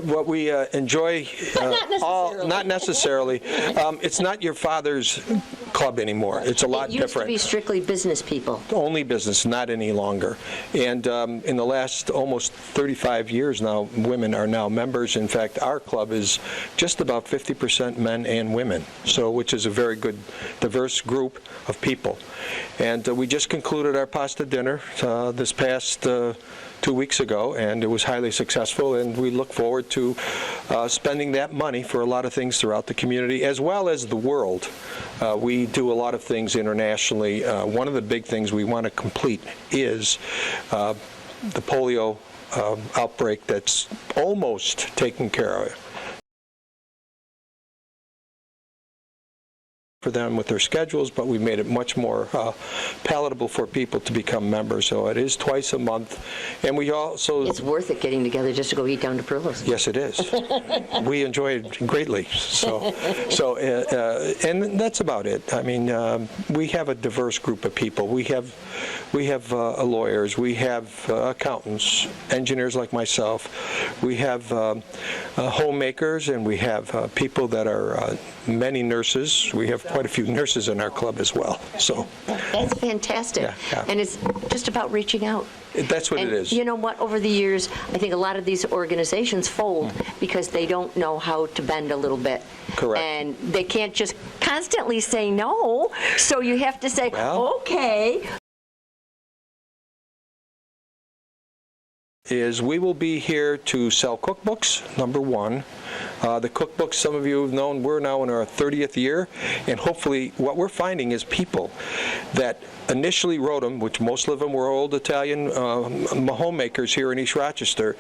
what we enjoy, Not necessarily. it's not your father's club anymore. It's a lot It used different. to be strictly business people. Only business, not any longer. And in the last almost 35 years now, women are now members. In fact, our club is just about 50% men and women, so which is a very good, diverse group of people. And we just concluded our pasta dinner this past 2 weeks ago, and it was highly successful, and we look forward to spending that money for a lot of things throughout the community as well as the world. We do a lot of things internationally. One of the big things we want to complete is the polio outbreak that's almost taken care of for them with their schedules, but we made it much more palatable for people to become members. So it is twice a month, and we also... It's worth it getting together just to go eat down to Perillo's. Yes, it is. We enjoy it greatly. And that's about it. I mean, we have a diverse group of people. We have lawyers, we have accountants, engineers like myself. We have homemakers, and we have people that are many nurses. We have quite a few nurses in our club as well. So that's fantastic. Yeah. And it's just about reaching out. That's what it is. You know what? Over the years, I think a lot of these organizations fold because they don't know how to bend a little bit. Correct. And they can't just constantly say no. So you have to say, okay. We will be here to sell cookbooks, number one. The cookbooks, some of you have known, we're now in our 30th year, and hopefully what we're finding is people that initially wrote them, which most of them were old Italian homemakers here in East Rochester.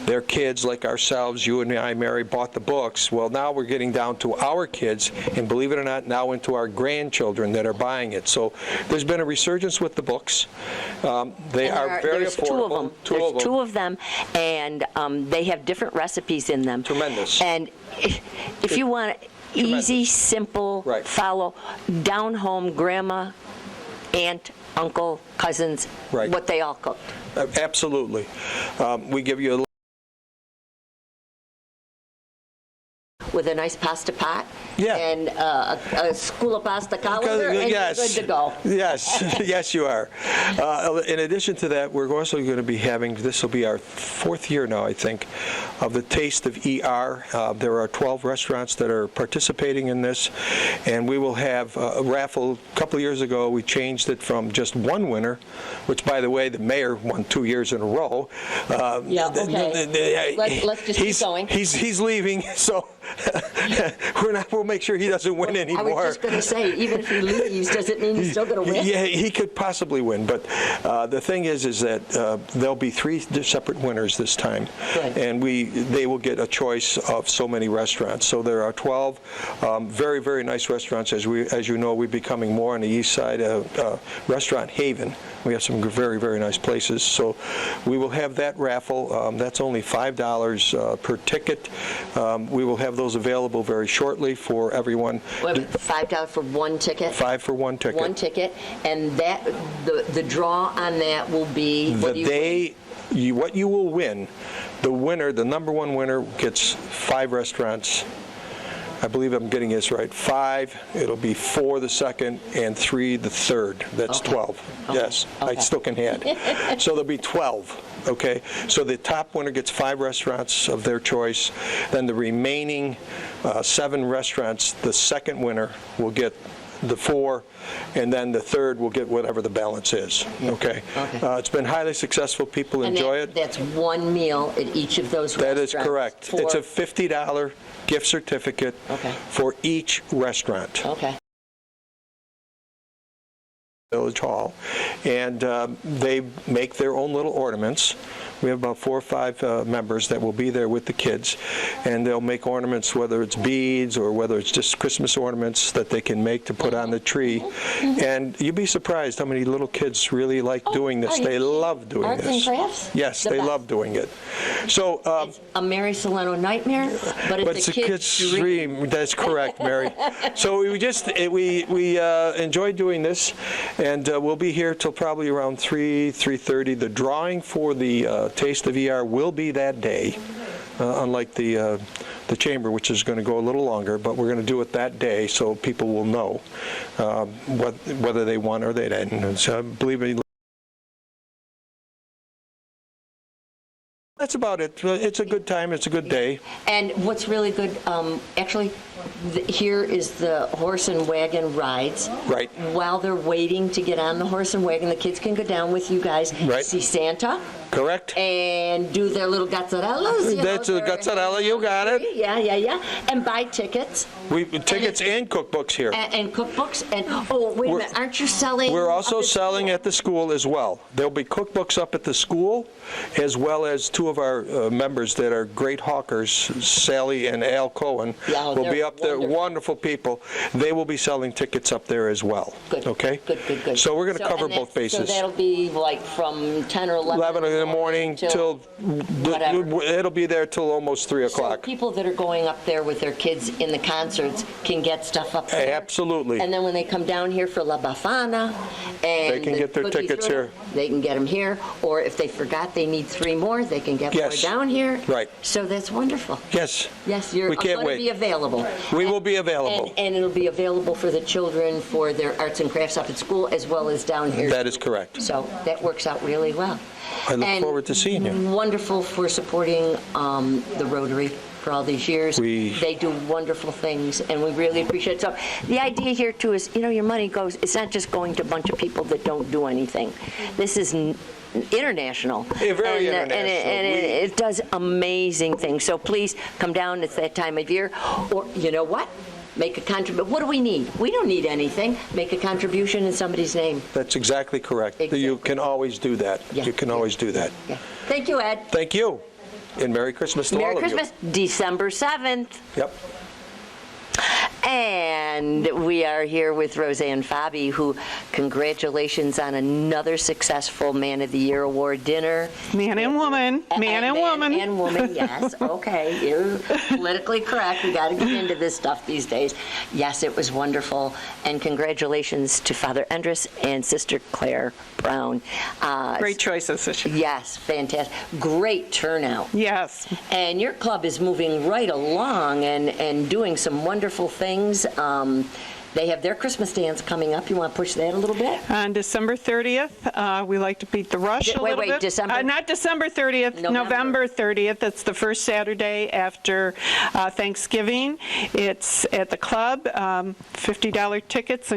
Their kids, like ourselves, you and I, Mary, bought the books. Well, now we're getting down to our kids, and believe it or not, now into our grandchildren that are buying it. So there's been a resurgence with the books. They are very affordable. There's two of them, and they have different recipes in them. Tremendous. And if you want easy, simple, follow, down home, grandma, aunt, uncle, cousins, what they all cooked. Absolutely. We give you a with a nice pasta pot Yeah. and a school of pasta colander, and yes. you're good to go. Yes, yes, you are. In addition to that, we're also going to be having, this will be our fourth year now, I think, of the Taste of ER. There are 12 restaurants that are participating in this, and we will have a raffle. A couple of years ago, we changed it from just one winner, which, by the way, the mayor won 2 years in a row. Yeah, okay. Let's just keep going. He's leaving, so we'll make sure he doesn't win anymore. I was just going to say, even if he leaves, does it mean he's still going to win? Yeah, he could possibly win, but the thing is that there'll be 3 separate winners this time, Good. And they will get a choice of so many restaurants. So there are 12 very, very nice restaurants. As you know, we're becoming more on the east side of Restaurant Haven. We have some very, very nice places. So we will have that raffle. That's only $5 per ticket. We will have those available very shortly for everyone. $5 for one ticket? $5 for one ticket. One ticket, and that the draw on that will be what you will win. The winner, the number one winner, gets 5 restaurants. I believe I'm getting this right. 5, it'll be 4 the second, and 3 the third. That's okay. 12. Okay. Yes, okay. I still can add. So there'll be 12. Okay, so the top winner gets 5 restaurants of their choice. Then the remaining 7 restaurants, the second winner will get the 4, and then the third will get whatever the balance is. Okay. It's been highly successful. People enjoy it. That's one meal at each of those restaurants. That is correct. It's a $50 gift certificate for each restaurant. Okay. Village Hall, and they make their own little ornaments. We have about 4 or 5 members that will be there with the kids, and they'll make ornaments, whether it's beads or whether it's just Christmas ornaments that they can make to put on the tree. And you'd be surprised how many little kids really like doing this. They love doing Arts this. and crafts? Yes, they love doing it. So it's a Mary Solano nightmare, but it's a kid's dream. That's correct, Mary. So we enjoy doing this, and we'll be here till probably around 3:30. The drawing for the Taste of ER will be that day. unlike the chamber, which is going to go a little longer, but we're going to do it that day so people will know whether they won or they didn't. And so, believe me, that's about it. It's a good time. It's a good day. And what's really good, actually, here is the horse and wagon rides. Right. While they're waiting to get on the horse and wagon, the kids can go down with you guys, Right. see Santa. Correct. And do their little gazzarellas. That's a gazzarella, you got it. Yeah. And buy tickets. Tickets and cookbooks here. And cookbooks. And, oh, wait a minute, aren't you selling? We're also up at selling school? at the school as well. There'll be cookbooks up at the school, as well as two of our members that are great hawkers, Sally and Al Cohen, Yeah, will be they're up there. wonderful. Wonderful people. They will be selling tickets up there as well. Good. Okay? Good. So we're going to cover and both that's- bases. So that'll be like from 10 or 11 11 in the morning till whatever. it'll be there till almost 3 So o'clock. people that are going up there with their kids in the concerts can get stuff up there. Absolutely. And then when they come down here for La Bafana and They can the get their cookie tickets throw, here. They can get them here. Or if they forgot they need 3 more, they can get Yes. more down here. Right. So that's wonderful. Yes. Yes, you're We can't going to wait. be available. We will be available. And it'll be available for the children for their arts and crafts up at school as well as down here. That is correct. So that works out really well. I look And forward to seeing you. Wonderful for supporting the Rotary for all these years. They do wonderful things, and we really appreciate it. So the idea here, too, is, your money goes, it's not just going to a bunch of people that don't do anything. This is international. Very and, international. And it does amazing things. So please come down. It's that time of year. Or, you know what? Make a contribution. What do we need? We don't need anything. Make a contribution in somebody's name. That's exactly correct. Exactly. You can always do that. Yeah. You can always do that. Yeah. Thank you, Ed. Thank you. And Merry Christmas to all Merry of Christmas, December 7th. you. Yep. And we are here with Roseanne Fabi, who, congratulations on another successful Man of the Year award dinner. Man and woman. Man and woman. Man and woman, yes. Okay, you're politically correct. We got to get into this stuff these days. Yes, it was wonderful. And congratulations to Father Endres and Sister Claire Brown. Great choices this year. Yes, fantastic. Great turnout. Yes. And your club is moving right along and doing some wonderful things. They have their Christmas dance coming up. You want to push that a little bit? On December 30th, we like to beat the rush a little bit. Wait, December? Not December 30th, November 30th. That's the first Saturday after Thanksgiving. It's at the club. $50 tickets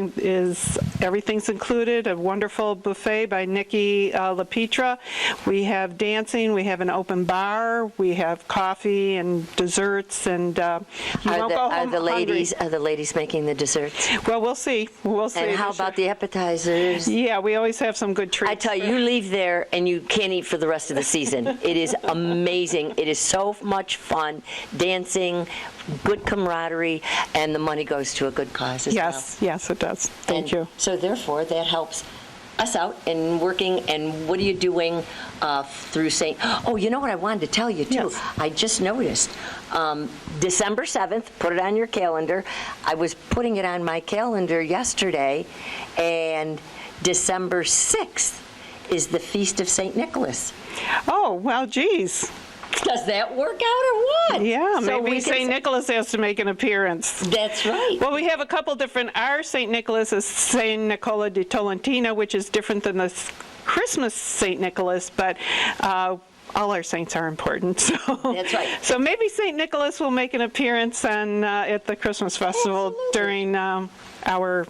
everything's included. A wonderful buffet by Nikki LaPietra. We have dancing. We have an open bar. We have coffee and desserts. And you won't go home hungry. Are the ladies making the desserts? Well, we'll see. We'll see. And how about the appetizers? Yeah, we always have some good treats. I tell you, you leave there and you can't eat for the rest of the season. It is amazing. It is so much fun, dancing, good camaraderie, and the money goes to a good cause as well. Yes, it does. Thank you. So therefore, that helps us out in working. And what are you doing through St. Oh, you know what I wanted to tell you, too? Yes. I just noticed. December 7th, put it on your calendar. I was putting it on my calendar yesterday, and December 6th is the Feast of St. Nicholas. Oh, well, geez. Does that work out or what? Yeah, So maybe we can St. Nicholas has to make an appearance. That's right. Well, we have a couple different. Our St. Nicholas is St. Nicola di Tolentino, which is different than the Christmas St. Nicholas, but all our saints are important. So, That's right. So maybe St. Nicholas will make an appearance at the Christmas festival during our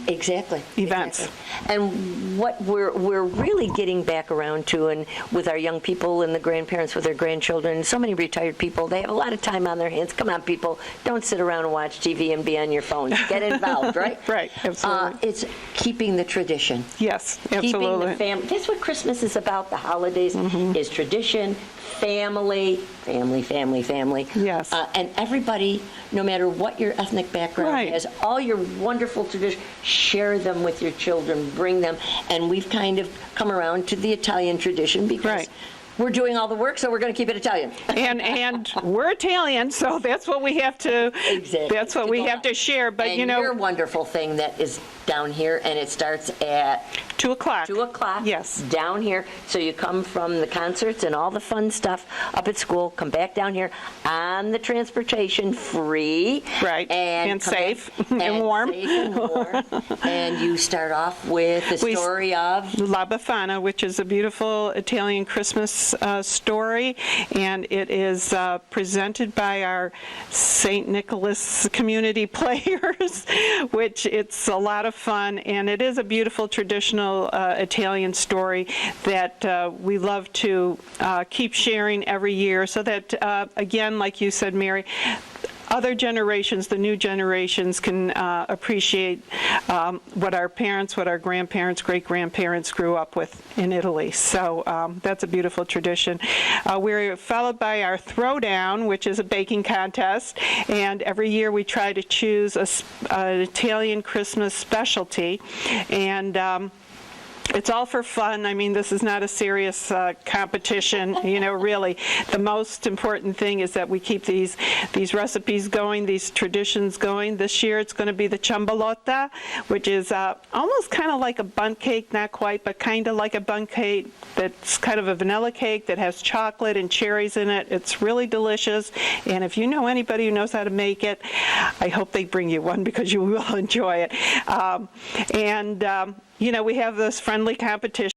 Exactly. events. Exactly. And what we're really getting back around to, and with our young people and the grandparents with their grandchildren, so many retired people, they have a lot of time on their hands. Come on, people, don't sit around and watch TV and be on your phones. Get involved, right? Right, absolutely. It's keeping the tradition. Yes, Keeping absolutely. the family. That's what Christmas is about. The holidays is tradition, family. Yes. And everybody, no matter what your ethnic background Right. is, all your wonderful traditions, share them with your children, bring them. And we've kind of come around to the Italian tradition because Right. we're doing all the work, so we're going to keep it Italian. And we're Italian, so that's what we have to. Exactly. That's what we have to share. But and your wonderful thing that is down here, and it starts at 2 o'clock. 2 o'clock. Yes. Down here. So you come from the concerts and all the fun stuff up at school, come back down here on the transportation, free. Right. And safe and warm. Safe and warm. And you start off with the story of La Befana, which is a beautiful Italian Christmas story, and it is presented by our St. Nicholas community players, which it's a lot of fun, and it is a beautiful traditional Italian story that we love to keep sharing every year, so that, again, like you said, Mary, other generations, the new generations, can appreciate what our parents, what our grandparents, great-grandparents grew up with in Italy. So that's a beautiful tradition. We're followed by our Throwdown, which is a baking contest, and every year we try to choose an Italian Christmas specialty, and it's all for fun. I mean, this is not a serious competition, really. The most important thing is that we keep these recipes going, these traditions going. This year it's going to be the ciambalotta, which is almost kind of like a bundt cake, not quite, but kind of like a bundt cake that's kind of a vanilla cake that has chocolate and cherries in it. It's really delicious, and if you know anybody who knows how to make it, I hope they bring you one because you will enjoy it. We have this friendly competition.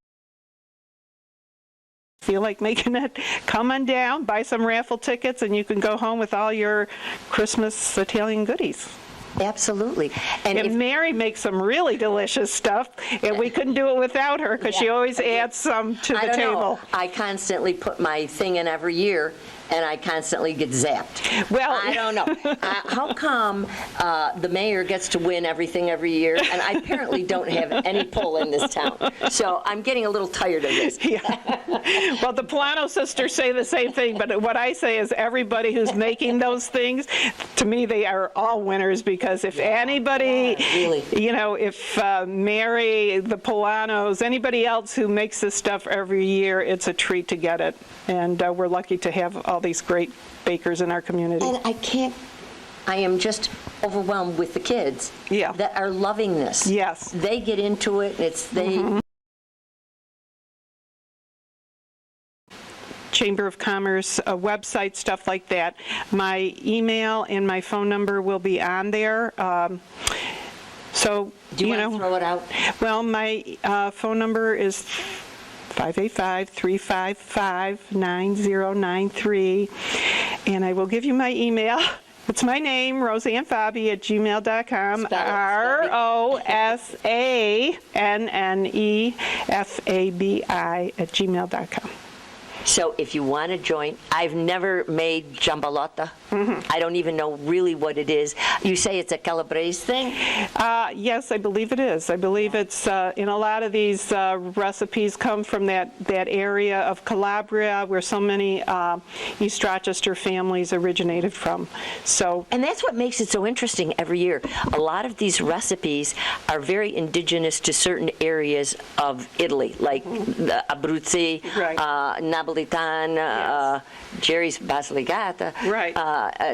Feel like making it, come on down, buy some raffle tickets, and you can go home with all your Christmas Italian goodies. Absolutely. And Mary makes some really delicious stuff, and we couldn't do it without her because she always adds some to the table. I constantly put my thing in every year, and I constantly get zapped. Well, I don't know. How come the mayor gets to win everything every year, and I apparently don't have any pull in this town? So I'm getting a little tired of this. Yeah. Well, the Polano sisters say the same thing, but what I say is everybody who's making those things, to me, they are all winners, because if anybody, really. If Mary, the Polanos, anybody else who makes this stuff every year, it's a treat to get it. And we're lucky to have all these great bakers in our community. And I am just overwhelmed with the kids that are loving this. Yes. They get into it, and Chamber of Commerce website, stuff like that. My email and my phone number will be on there. So, do you want to throw it out? Well, my phone number is 585-355-9093, and I will give you my email. It's my name, roseannefabi@gmail.com, rosannefabi@gmail.com. So if you want to join, I've never made ciambalotta. I don't even know really what it is. You say it's a Calabrese thing? Yes, I believe it is. I believe it's, in a lot of these recipes come from that area of Calabria where so many East Rochester families originated from. And that's what makes it so interesting every year. A lot of these recipes are very indigenous to certain areas of Italy, like the Abruzzi, Napolitan, Jerry's Basilicata,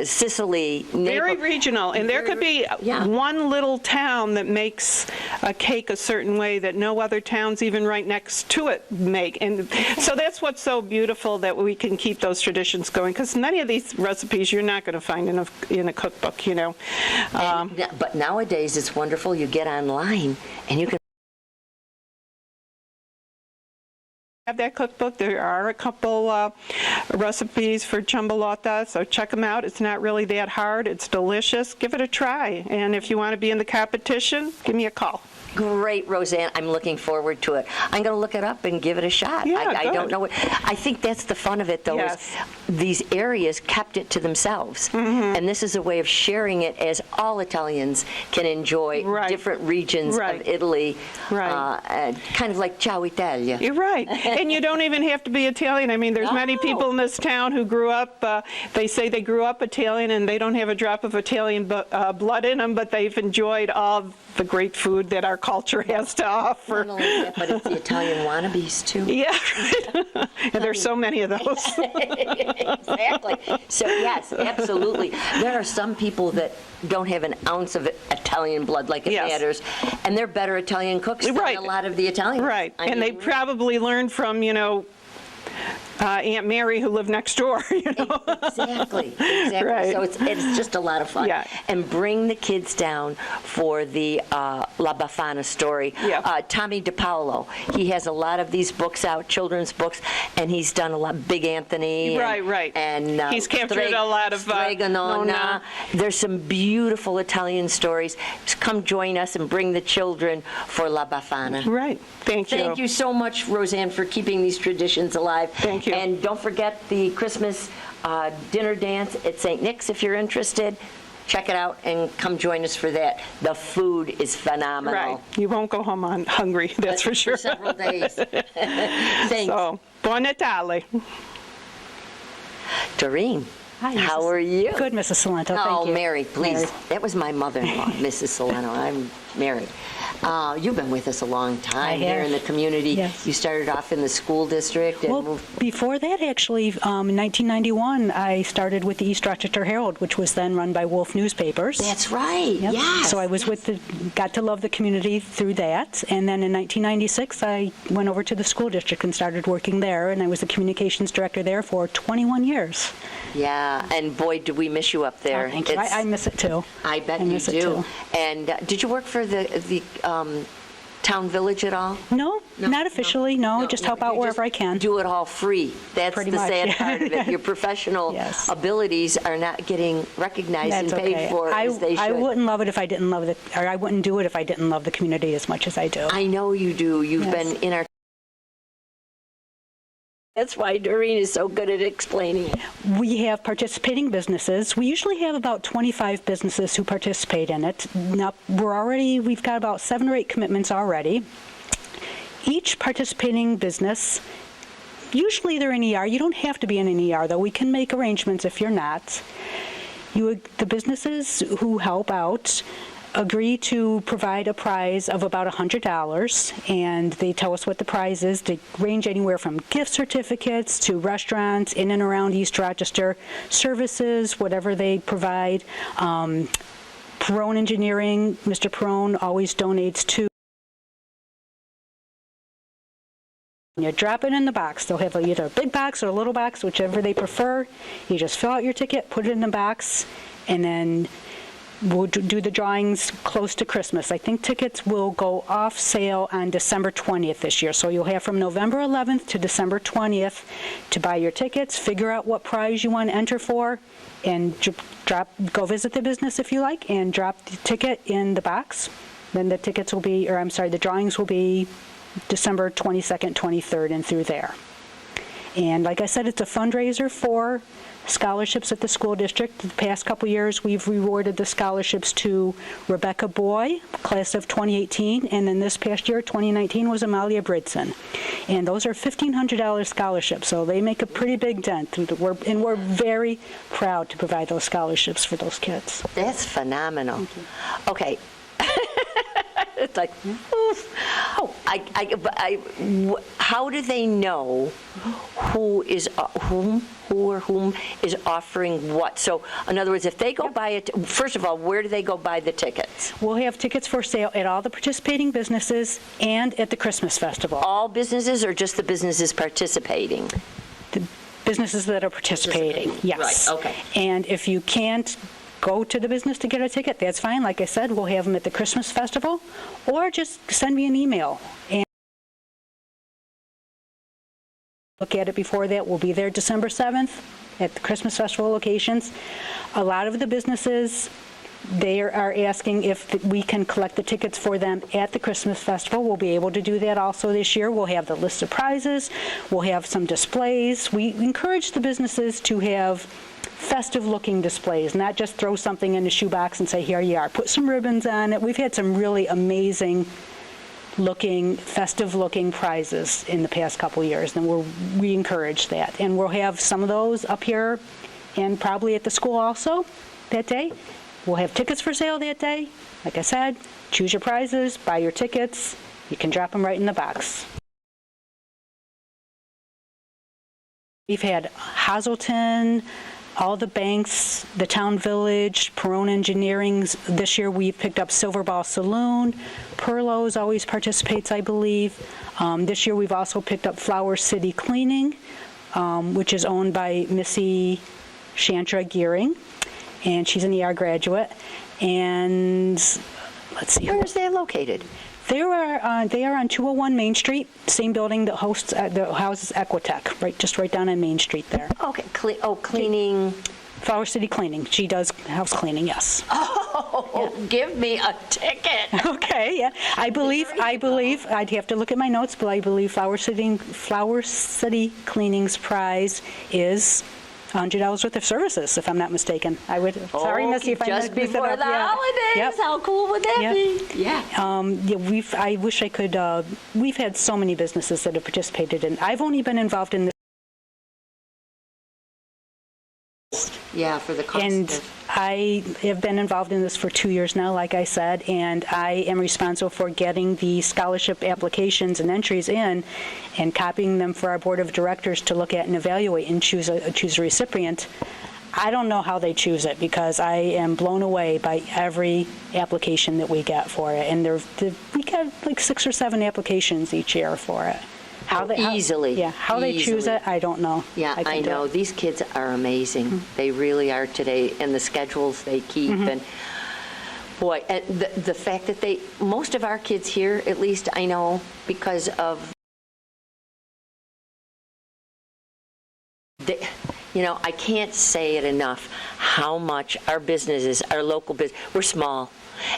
Sicily. Very regional, and there could be one little town that makes a cake a certain way that no other towns even right next to it make. And so that's what's so beautiful, that we can keep those traditions going, because many of these recipes you're not going to find in a cookbook, But nowadays it's wonderful. You get online and you can have that cookbook. There are a couple recipes for ciambalotta, so check them out. It's not really that hard. It's delicious. Give it a try. And if you want to be in the competition, give me a call. Great, Roseanne. I'm looking forward to it. I'm going to look it up and give it a shot. I don't know what. I think that's the fun of it, though, is these areas kept it to themselves. And this is a way of sharing it as all Italians can enjoy different regions of Italy, kind of like Ciao Italia. You're right. And you don't even have to be Italian. I mean, there's many people in this town who grew up, they say they grew up Italian and they don't have a drop of Italian blood in them, but they've enjoyed all the great food that our culture has to offer. Not only that, but it's the Italian wannabes, too. Yeah, right. And there's so many of those. Exactly. So, yes, absolutely. There are some people that don't have an ounce of Italian blood like it matters, and they're better Italian cooks than a lot of the Italians. Right, and they probably learned from, Aunt Mary who lived next door, Exactly. Right. So it's just a lot of fun. Yeah. And bring the kids down for the La Befana story. Yeah. Tommy DePaolo, he has a lot of these books out, children's books, and he's done a lot, Big Anthony. Right. And he's captured a lot of Stregonona. There's some beautiful Italian stories. Just come join us and bring the children for La Befana. Right. Thank you. Thank you so much, Roseanne, for keeping these traditions alive. Thank you. And don't forget the Christmas dinner dance at St. Nick's if you're interested. Check it out and come join us for that. The food is phenomenal. Right. You won't go home hungry, that's for sure. For several days. Thanks. So, Buon Natale. Doreen. Hi, How are you? Good, Mrs. Salento. Thank Oh, you. Mary, please. Mary. That was my mother-in-law, Mrs. Solano. I'm Mary. You've been with us a long time I here have. in the community. Yes. You started off in the school district and Well, moved. before that, actually, in 1991, I started with the East Rochester Herald, which was then run by Wolf Newspapers. That's right. Yep. Yes. So I was got to love the community through that. And then in 1996, I went over to the school district and started working there. And I was the communications director there for 21 years. Yeah, and boy, do we miss you up there. Oh, thank you. I miss it too. I bet I you miss it do. too. And did you work for the town village at all? No, not officially. No, just help out You wherever I can. Do it all free. That's Pretty the much, sad yeah. part of it. Your professional Yes. abilities are not getting recognized That's and paid okay. for as they should. I wouldn't love it if I didn't love it, or I wouldn't do it if I didn't love the community as much as I do. I know you do. You've Yes. been in our. That's why Doreen is so good at explaining it. We have participating businesses. We usually have about 25 businesses who participate in it. Now, we've got about 7 or 8 commitments already. Each participating business, usually they're in ER. You don't have to be in an ER, though. We can make arrangements if you're not. The businesses who help out agree to provide a prize of about $100, and they tell us what the prize is. They range anywhere from gift certificates to restaurants in and around East Rochester, services, whatever they provide. Perrone Engineering, Mr. Perrone always donates to. You drop it in the box. They'll have either a big box or a little box, whichever they prefer. You just fill out your ticket, put it in the box, and then we'll do the drawings close to Christmas. I think tickets will go off sale on December 20th this year. So you'll have from November 11th to December 20th to buy your tickets, figure out what prize you want to enter for, and go visit the business if you like, and drop the ticket in the box. Then the the drawings will be December 22nd, 23rd, and through there. And like I said, it's a fundraiser for scholarships at the school district. The past couple years, we've rewarded the scholarships to Rebecca Boy, class of 2018, and then this past year, 2019, was Amalia Bridson. And those are $1,500 scholarships, so they make a pretty big dent. And we're very proud to provide those scholarships for those kids. That's phenomenal. Okay. It's like, oof. How do they know who or whom is offering what? So, in other words, if they go buy it, first of all, where do they go buy the tickets? We'll have tickets for sale at all the participating businesses and at the Christmas festival. All businesses or just the businesses participating? The businesses that are participating, yes. Right, okay. And if you can't go to the business to get a ticket, that's fine. Like I said, we'll have them at the Christmas festival, or just send me an email. And look at it before that. We'll be there December 7th at the Christmas festival locations. A lot of the businesses, they are asking if we can collect the tickets for them at the Christmas festival. We'll be able to do that also this year. We'll have the list of prizes. We'll have some displays. We encourage the businesses to have festive-looking displays, not just throw something in a shoebox and say, here you are. Put some ribbons on it. We've had some really amazing festive-looking prizes in the past couple years, and we encourage that. And we'll have some of those up here and probably at the school also that day. We'll have tickets for sale that day. Like I said, choose your prizes, buy your tickets. You can drop them right in the box. We've had Hazelton, all the banks, the Town Village, Perone Engineering. This year we've picked up Silver Ball Saloon. Perlo's always participates, I believe. This year we've also picked up Flower City Cleaning, which is owned by Missy Shantra Gearing, and she's an ER graduate. And let's see. Where is that located? They are on 201 Main Street, same building that houses Equitech, just right down on Main Street there. Okay, cleaning. Flower City Cleaning. She does house cleaning, yes. Oh, yeah. Give me a ticket. Okay, yeah. I believe, I'd have to look at my notes, but I believe Flower City Cleaning's prize is $100 worth of services, if I'm not mistaken. Sorry, Missy, if I just before the holidays. Yep. How cool would that be? Yeah. I wish I could. We've had so many businesses that have participated in. I've only been involved in this. Yeah, for the cost. And I have been involved in this for 2 years now, like I said, and I am responsible for getting the scholarship applications and entries in and copying them for our board of directors to look at and evaluate and choose a recipient. I don't know how they choose it because I am blown away by every application that we get for it. And we get like 6 or 7 applications each year for it. How they choose it, I don't know. Yeah, I know. These kids are amazing. Mm-hmm. They really are today, and the schedules they keep. Mm-hmm. And boy, and the fact that most of our kids here, at least I know, because of, I can't say it enough how much our businesses, our local business, we're small.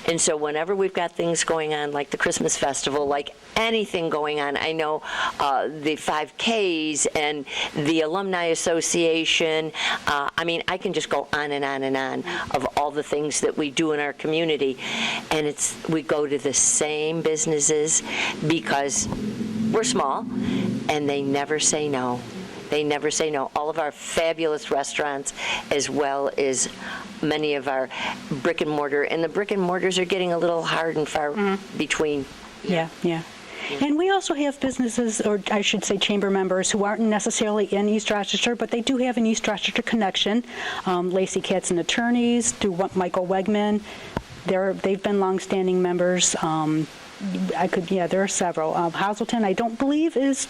And so whenever we've got things going on, like the Christmas festival, like anything going on, I know the 5Ks and the Alumni Association, I can just go on and on and on of all the things that we do in our community. And we go to the same businesses because we're small, and they never say no. They never say no. All of our fabulous restaurants, as well as many of our brick and mortar, and the brick and mortars are getting a little hard and far between. Yeah. And we also have businesses, or I should say chamber members, who aren't necessarily in East Rochester, but they do have an East Rochester connection. Lacey Katz and Attorneys, through Michael Wegman. They've been longstanding members. There are several. Hazelton, I don't believe, is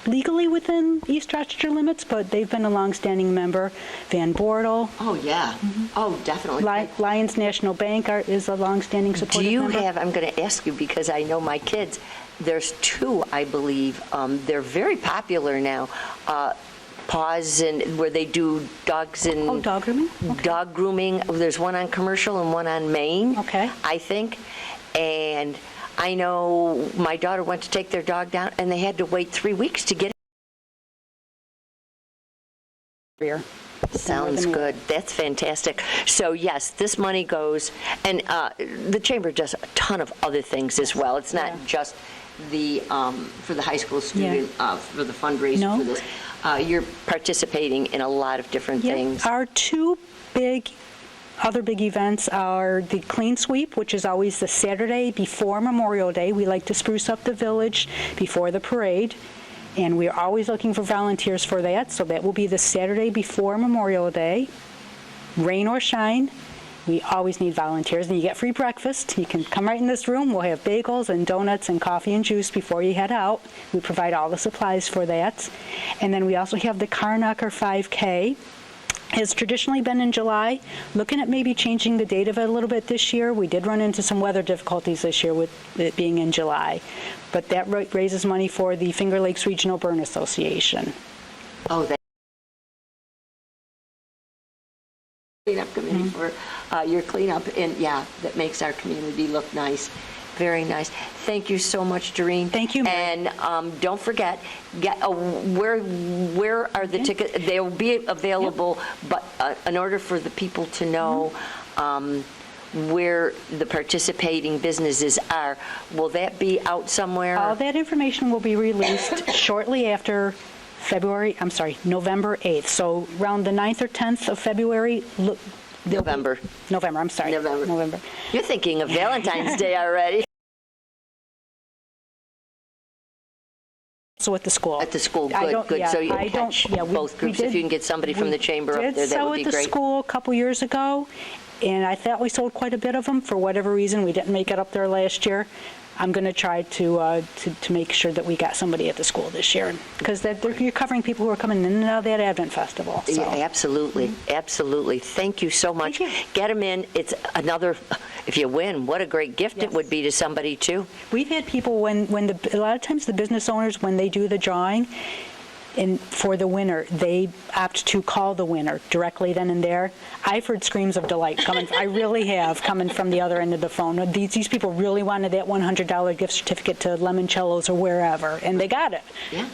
legally within East Rochester limits, but they've been a longstanding member. Van Bortle. Oh, yeah. Mm-hmm. Oh, definitely. Lions National Bank is a longstanding supportive member. I'm going to ask you because I know my kids, there's 2, I believe. They're very popular now. Paws, and where they do dogs and dog grooming? Okay. Dog grooming. There's one on Commercial and one on Main, okay, I think. And I know my daughter went to take their dog down, and they had to wait 3 weeks to get it. Sounds good. That's fantastic. So, yes, this money goes, and the Chamber does a ton of other things as well. It's not just the for the high school student, for the fundraising for this. You're participating in a lot of different things. Our 2 other big events are the Clean Sweep, which is always the Saturday before Memorial Day. We like to spruce up the village before the parade, and we're always looking for volunteers for that. So that will be the Saturday before Memorial Day. Rain or shine, we always need volunteers, and you get free breakfast. You can come right in this room. We'll have bagels and donuts and coffee and juice before you head out. We provide all the supplies for that. And then we also have the Carknocker 5K. Has traditionally been in July. Looking at maybe changing the date of it a little bit this year. We did run into some weather difficulties this year with it being in July. But that raises money for the Finger Lakes Regional Burn Association. Oh, that cleanup committee for your cleanup, and that makes our community look nice. Very nice. Thank you so much, Doreen. Thank you, Mary. And don't forget, where are the tickets? They will be available, but in order for the people to know where the participating businesses are. Will that be out somewhere? All that information will be released shortly after November 8th. So around the 9th or 10th of February. November, I'm sorry. November. You're thinking of Valentine's Day already. So at the school. At the school, good. So you catch both groups. If you can get somebody from the chamber up there, that would be great. We did sell at the school a couple years ago, and I thought we sold quite a bit of them. For whatever reason, we didn't make it up there last year. I'm going to try to make sure that we got somebody at the school this year, because you're covering people who are coming in and out of that Advent Festival. So. Yeah, absolutely, absolutely. Thank you so much. Thank you. Get them in. It's another. If you win, what a great gift it would be to somebody too. We've had people a lot of times the business owners, when they do the drawing, and for the winner, they opt to call the winner directly then and there. I've heard screams of delight coming. I really have, coming from the other end of the phone. These people really wanted that $100 gift certificate to Limoncello's or wherever, and they got it. Yeah.